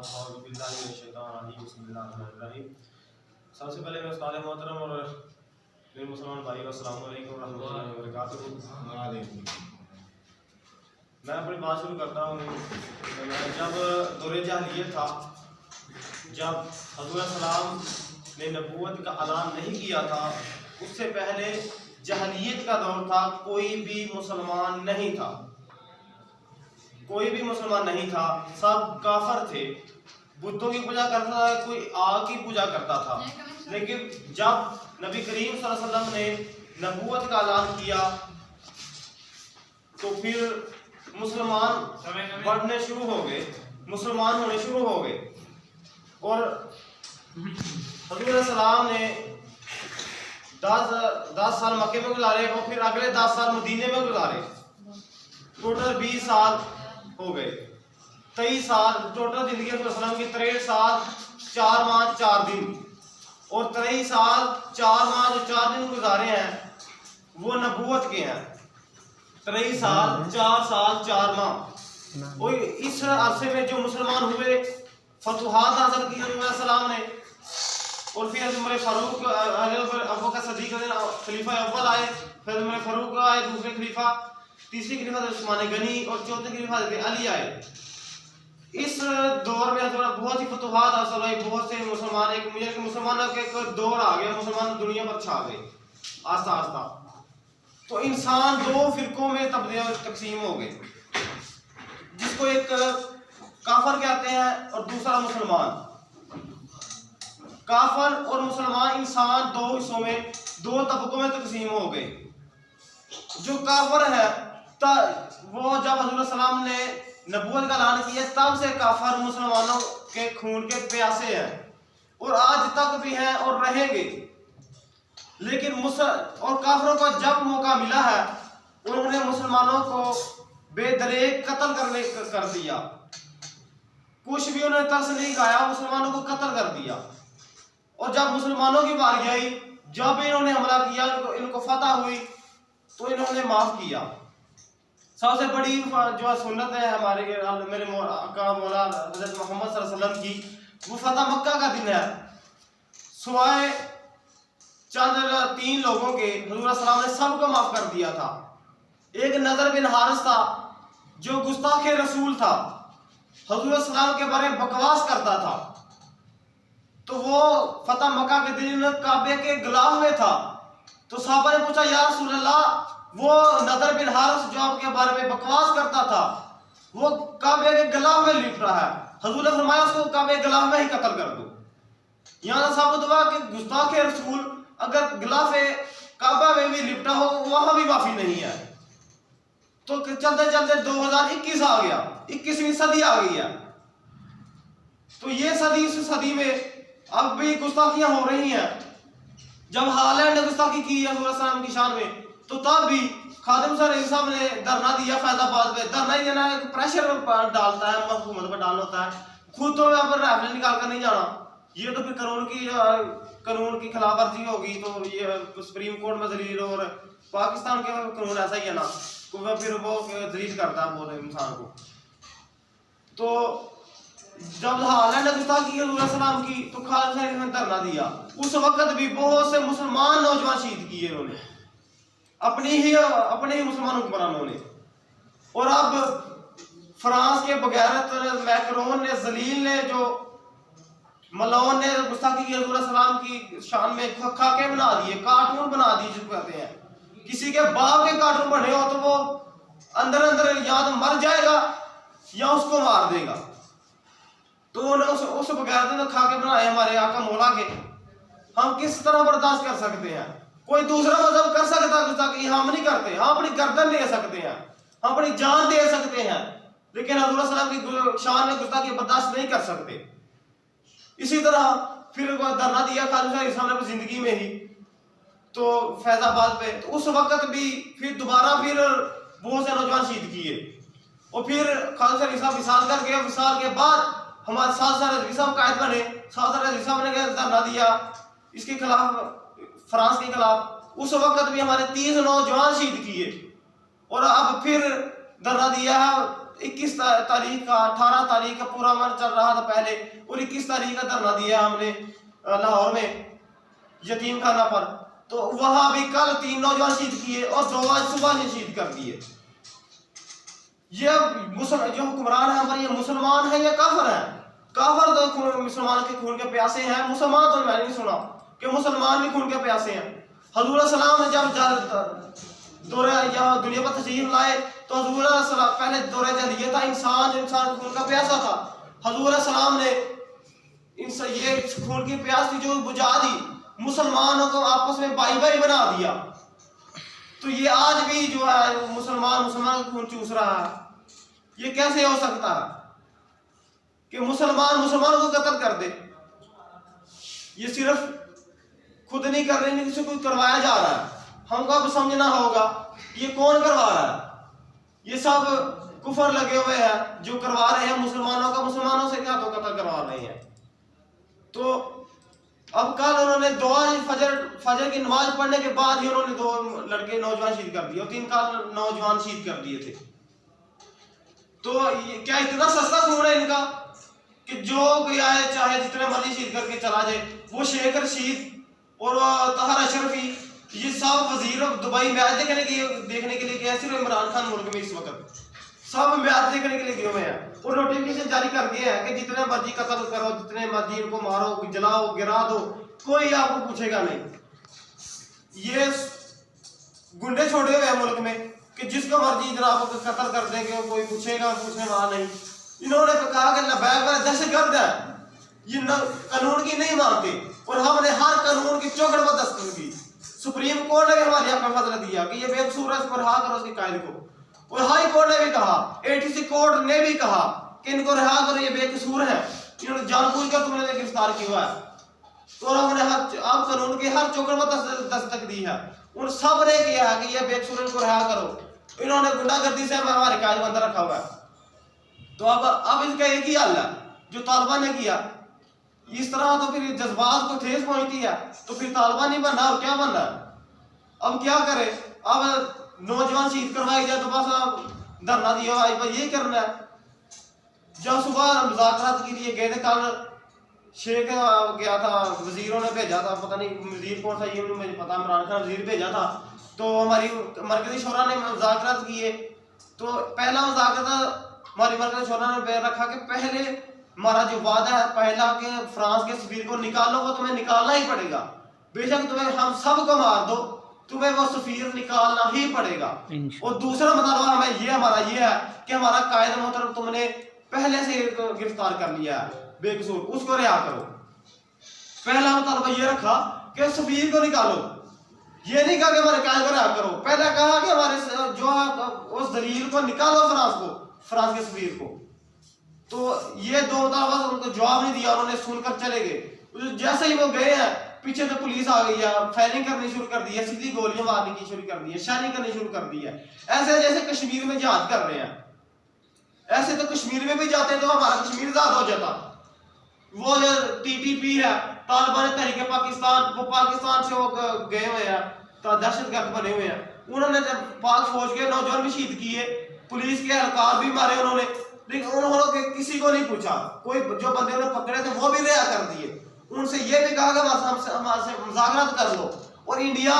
اعوذ باللہ من الشیطان الرجیم بسم اللہ الرحمن الرحیم۔ سب سے پہلے میں استاد محترم اور میرے مسلمان بھائی کو السلام علیکم ورحمۃ اللہ وبرکاتہ۔ میں اپنی بات شروع کرتا ہوں۔ جب دور جاہلیت تھا، جب حضور السلام نے نبوت کا اعلان نہیں کیا تھا، اس سے پہلے جاہلیت کا دور تھا، کوئی بھی مسلمان نہیں تھا، کوئی بھی مسلمان نہیں تھا، سب کافر تھے، بتوں کی پوجا کرتا تھا، کوئی آگ کی پوجا کرتا تھا۔ لیکن جب نبی کریم صلی اللہ علیہ وسلم نے نبوت کا اعلان کیا تو پھر مسلمان بڑھنے شروع ہو گئے، مسلمان ہونے شروع ہو گئے، اور حضور علیہ السلام نے 10 سال مکے میں گزارے اور پھر اگلے 10 سال مدینے میں گزارے، ٹوٹل 20 سال ہو گئے، 23 سال ٹوٹل زندگی حضور صلی اللہ علیہ وسلم کی 63 سال 4 ماہ 4 دن، اور 23 سال 4 ماہ جو 4 دن گزارے ہیں وہ نبوت کے ہیں۔ 23 سال 4 سال 4 ماہ، اور اس عرصے میں جو مسلمان ہوئے، فتوحات حاصل کی حضور علیہ السلام نے، اور پھر عمر فاروق ابو بکر صدیق خلیفہ اول آئے، پھر عمر فاروق آئے دوسرے خلیفہ، تیسری خلیفہ عثمان غنی، اور چوتھے خلیفہ حضرت علی آئے۔ اس دور میں بہت سی فتوحات حاصل ہوئی، بہت سے مسلمان، ایک مسلمانوں کے ایک دور آ گیا، مسلمان دنیا پر چھا گئے آہستہ آہستہ۔ تو انسان 2 فرقوں میں تقسیم ہو گئے، جس کو ایک کافر کہتے ہیں اور دوسرا مسلمان۔ کافر اور مسلمان انسان 2 حصوں میں، 2 طبقوں میں تقسیم ہو گئے۔ جو کافر ہے وہ جب حضور السلام نے نبوت کا اعلان کیا تب سے کافر مسلمانوں کے خون کے پیاسے ہیں، اور آج تک بھی ہیں اور رہیں گے۔ لیکن اور کافروں کو جب موقع ملا ہے انہوں نے مسلمانوں کو بے دریغ قتل کر دیا، کچھ بھی انہوں نے ترس نہیں کھایا، مسلمانوں کو قتل کر دیا۔ اور جب مسلمانوں کی باری آئی، جب انہوں نے حملہ کیا، ان کو فتح ہوئی تو انہوں نے معاف کیا۔ سب سے بڑی جو سنت ہے ہمارے میرے آقا مولا حضرت محمد صلی اللہ علیہ وسلم کی، وہ فتح مکہ کا دن ہے۔ سوائے چند 3 لوگوں کے حضور السلام نے سب کو معاف کر دیا تھا۔ ایک نضر بن حارث تھا جو گستاخ رسول تھا، حضور السلام کے بارے میں بکواس کرتا تھا، تو وہ فتح مکہ کے دن کعبے کے غلاف میں تھا۔ تو صحابہ نے پوچھا یا رسول اللہ، وہ نضر بن حارث جو آپ کے بارے میں بکواس کرتا تھا وہ کعبے کے غلاف میں لپٹ رہا ہے، حضور نے فرمایا اس کو کعبے کے غلاف میں ہی قتل کر دو۔ یہاں ثابت ہوا کہ گستاخ رسول اگر غلاف کعبہ میں بھی لپٹا ہو وہاں بھی معافی نہیں ہے۔ تو چلتے چلتے 2021 آ گیا، 21ویں صدی آ گئی ہے۔ تو یہ صدی، اس صدی میں اب بھی گستاخیاں ہو رہی ہیں۔ جب ہالینڈ نے گستاخی کی حضور السلام کی شان میں، تو تب بھی خادم صاحب نے دھرنا دیا فیض آباد میں۔ دھرنا ہی دینا ایک پریشر ڈالتا ہے، حکومت پر ڈالنا ہوتا ہے، خود تو یہاں پر ریفرنس نکال کر نہیں جانا، یہ تو پھر قانون کی خلاف ورزی ہوگی، تو یہ سپریم کورٹ میں ذلیل، اور پاکستان کے قانون ایسا ہی ہے نا، پھر وہ ذلیل کرتا ہے بہت انسان کو۔ تو جب ہالینڈ نے گستاخی کی حضور السلام کی تو خالد صاحب نے دھرنا دیا، اس وقت بھی بہت سے مسلمان نوجوان شہید کیے انہوں نے، اپنے ہی مسلمان حکمرانوں نے۔ اور اب فرانس کے بغیرت میکرون نے، ذلیل نے، جو ملون نے گستاخی کی حضور السلام کی شان میں، خاکے بنا دیے، کارٹون بنا دیے جس کو کہتے ہیں۔ کسی کے باپ کے کارٹون بنے ہو تو وہ اندر یا تو مر جائے گا یا اس کو مار دے گا۔ تو انہوں نے اس بغیرت نے خاکے بنائے ہمارے آقا مولا کے، ہم کس طرح برداشت کر سکتے ہیں؟ کوئی دوسرا مذہب کر سکتا ہے گستاخی، ہم نہیں کرتے۔ ہم اپنی گردن دے سکتے ہیں، ہم اپنی جان دے سکتے ہیں، لیکن حضور صلی اللہ علیہ وسلم کی شان میں گستاخی برداشت نہیں کر سکتے۔ اسی طرح پھر دھرنا دیا خالد صاحب اسلام نے زندگی میں ہی، تو فیض آباد پہ، تو اس وقت بھی پھر دوبارہ پھر بہت سے نوجوان شہید کیے، اور پھر خالد صاحب وصال کر گئے۔ وصال کے بعد ہمارے ساتھ رضوی صاحب قائد بنے، ساتھ رضوی صاحب نے دھرنا دیا اس کے خلاف، فرانس کے خلاف۔ اس وقت بھی ہمارے 30 نوجوان شہید کیے، اور اب پھر دھرنا دیا ہے 21 तारीख का 18 तारीख का पूरा अमल चल रहा था पहले, और 21 तारीख का धरना दिया हमने लाहौर में यतीम खाना पर। तो वहां भी कल 3 नौजवान शहीद किए और 2 आज सुबह शहीद कर दिए। ये जो हुक्मरान है हमारे, ये मुसलमान है या काफिर है? काफिर तो मुसलमान के खून के प्यासे हैं, मुसलमान तो मैंने नहीं सुना कि मुसलमान भी खून के प्यासे हैं। हजूर सलाम ने जब दौरे यहाँ दुनिया पर तशरीफ लाए तो हजूर सलाम पहले दौरे जलिए था, इंसान के खून का प्यासा था। हजूर सलाम ने ये खून की प्यास थी जो बुझा दी, मुसलमानों को आपस में भाई भाई बना दिया। तो ये आज भी जो है मुसलमान का खून चूस रहा है। ये कैसे हो सकता है कि मुसलमान मुसलमानों को कत्ल कर दे? ये सिर्फ खुद नहीं कर रहे, किसी को करवाया जा रहा है। हमको अब समझना होगा ये कौन करवा रहा है। ये सब कुफर लगे हुए हैं जो करवा रहे हैं मुसलमानों का, मुसलमानों से क्या तो कत्ल करवा रहे हैं। तो अब कल उन्होंने 2 फजर की नमाज पढ़ने के बाद ही उन्होंने 2 लड़के नौजवान शहीद कर दिए और 3 नौजवान शहीद कर दिए थे। तो क्या इतना सस्ता खून है इनका कि जो कोई आए चाहे जितने मर्जी शहीद करके चला जाए? वो शेख रशीद और तहर अशरफी, ये सब वजीर दुबई मैच देखने के लिए गए, सिर्फ इमरान खान मुल्क में इस वक्त सब मैच देखने के लिए गए हुए हैं और नोटिफिकेशन जारी कर दिए हैं कि जितने मर्जी कत्ल करो, जितने मर्जी इनको मारो, जलाओ, गिरा दो, कोई आपको पूछेगा नहीं। ये गुंडे छोड़े हुए हैं मुल्क में कि जिसको मर्जी जनाब कत्ल कर देंगे, कोई पूछेगा, पूछने वाला नहीं। इन्होंने कहा कि लबैक दहशतगर्द है, ये कानून की नहीं मानते और हमने हर कानून की चौखट पर दस्तखत की। सुप्रीम कोर्ट ने हमारे यहाँ पर फैसला दिया कि ये बेकसूर है, इसको रिहा करो उसके कायद को, और हाई कोर्ट ने भी कहा, एटीसी कोर्ट ने भी कहा कि इनको रिहा करो, ये बेकसूर है, इन्होंने जानबूझकर तुमने गिरफ्तार किया है। तो हमने अब कानून की हर चौखट पर दस्तक दी है, उन सब ने किया है कि ये बेकसूर, इनको रिहा करो। इन्होंने गुंडागर्दी से हमारे कायद में अंदर रखा हुआ है। तो अब इसका एक ही हल है जो तालिबान ने किया। इस तरह तो फिर जज्बात को ठेस पहुंचती है, तो फिर तालिबान नहीं बनना और क्या बनना है? अब क्या करे? अब नौजवान शहीद करवाई जाए तो बस धरना दिया भाई पर यही करना है। जब सुबह मुज़ाकरात के लिए गए थे, कल शेख गया था, वजीरों ने भेजा था, पता नहीं वजीर कौन सा ये मुझे पता, इमरान खान वजीर भेजा था। तो हमारी मरकजी शोरा ने मुज़ाकरात किए। तो पहला मुज़ाकरात हमारी मरकजी शोरा ने रखा कि पहले हमारा जो वादा है पहला कि फ्रांस के सफीर को निकालो, वो तुम्हें निकालना ही पड़ेगा, बेशक तुम्हें हम सब को मार दो, तुम्हें वो सफीर निकालना ही पड़ेगा। और दूसरा मतलब हमें ये हमारा ये है कि हमारा कायद मोहतरम तुमने पहले से गिरफ्तार कर लिया है बेकसूर, उसको रिहा करो। पहला मतलब ये रखा कि सफीर को निकालो, ये नहीं कहा कि हमारे कायद को रिहा करो, पहले कहा कि हमारे जो उस दलील को निकालो, फ्रांस के सफीर को। तो ये 2 मुतालबात उनको जवाब नहीं दिया, उन्होंने सुनकर चले गए। जैसे ही वो गए हैं पीछे से पुलिस आ गई है, फायरिंग करनी शुरू कर दी है, सीधी गोलियां मारने की शुरू कर दी है, शायरी करनी शुरू कर दी है, ऐसे जैसे कश्मीर में जिहाद कर रहे हैं। ऐसे तो कश्मीर में भी जाते तो हमारा कश्मीर आजाद हो जाता। वो जो टीटीपी है, तालिबान तहरीक पाकिस्तान, वो पाकिस्तान से वो गए हुए हैं, तो दहशतगर्द बने हुए हैं। उन्होंने पाक फौज के नौजवान भी शहीद किए, पुलिस के एहलकार भी मारे उन्होंने, लेकिन उन्होंने किसी को नहीं पूछा। कोई जो बंदे उन्हें पकड़े थे वो भी रिहा कर दिए। उनसे ये भी कहा कि हमसे मुज़ाकरात कर लो। और इंडिया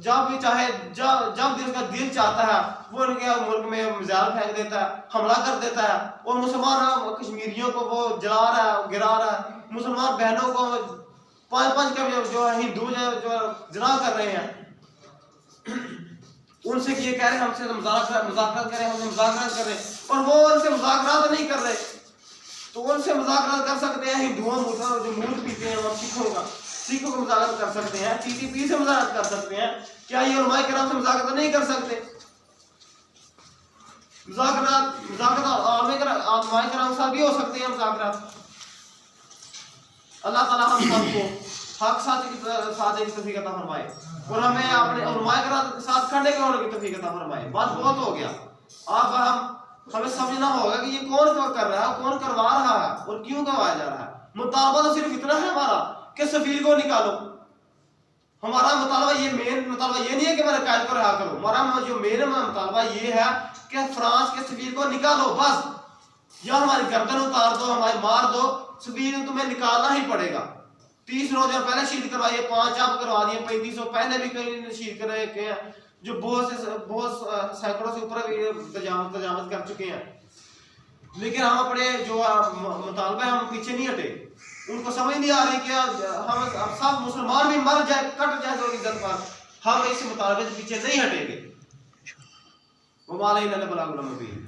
जब भी चाहे, जब इसका दिल चाहता है वो उनके मुल्क में मिसाइल फेंक देता है, हमला कर देता है, और मुसलमान कश्मीरियों को वो जला रहा है, गिरा रहा है। मुसलमान बहनों को 5-5 के जो हिंदू जो जना कर रहे हैं, उनसे ये कह रहे हैं हमसे मुज़ाकरात करें, हमसे मुज़ाकरात कर रहे हैं, और वो उनसे मुज़ाकरात नहीं कर रहे। तो उनसे मुज़ाकरात कर सकते हैं हिंदुओं जो मूर्ख पीते हैं, और सिखों को मुज़ाकरात कर सकते हैं, टीटीपी से मुज़ाकरात कर सकते हैं। क्या ये उलमाए किराम से मुज़ाकरात नहीं कर सकते? मुज़ाकरात उलमाए किराम साथ भी हो सकते हैं मुज़ाकरात। अल्लाह ताला हम सबको हक साथ की तौफीक अता फरमाए और हमें अपने उलमाए किराम के साथ खड़े होने की तौफीक अता फरमाए। बस बहुत हो गया। अब हमें समझना होगा कि ये कौन कर रहा है, कौन करवा रहा है और क्यों करवाया जा रहा है। मुतालबा तो सिर्फ इतना है हमारा कि सफीर को निकालो। ہمارا مطالبہ یہ مین مطالبہ یہ نہیں ہے کہ میرے قائد کو رہا کرو، ہمارا جو مین مطالبہ یہ ہے کہ فرانس کے سفیر کو نکالو بس، یا ہماری گردن اتار دو، ہماری مار دو، سفیر تمہیں نکالنا ہی پڑے گا۔ 30 نوجوان پہلے شہید کروائیے، 5 آپ کروا دیے، 3500 پہلے بھی کئی شہید کروائے ہیں جو بہت سینکڑوں سے اوپر بھی تجاوز کر چکے ہیں، لیکن ہم اپنے جو مطالبہ ہم پیچھے نہیں ہٹے۔ ان کو سمجھ نہیں آ رہی کہ ہم سب مسلمان بھی مر جائے کٹ جائے تو عزت پر، ہم اس مطالبے سے پیچھے نہیں ہٹیں گے۔ وما علینا الا البلاغ المبین۔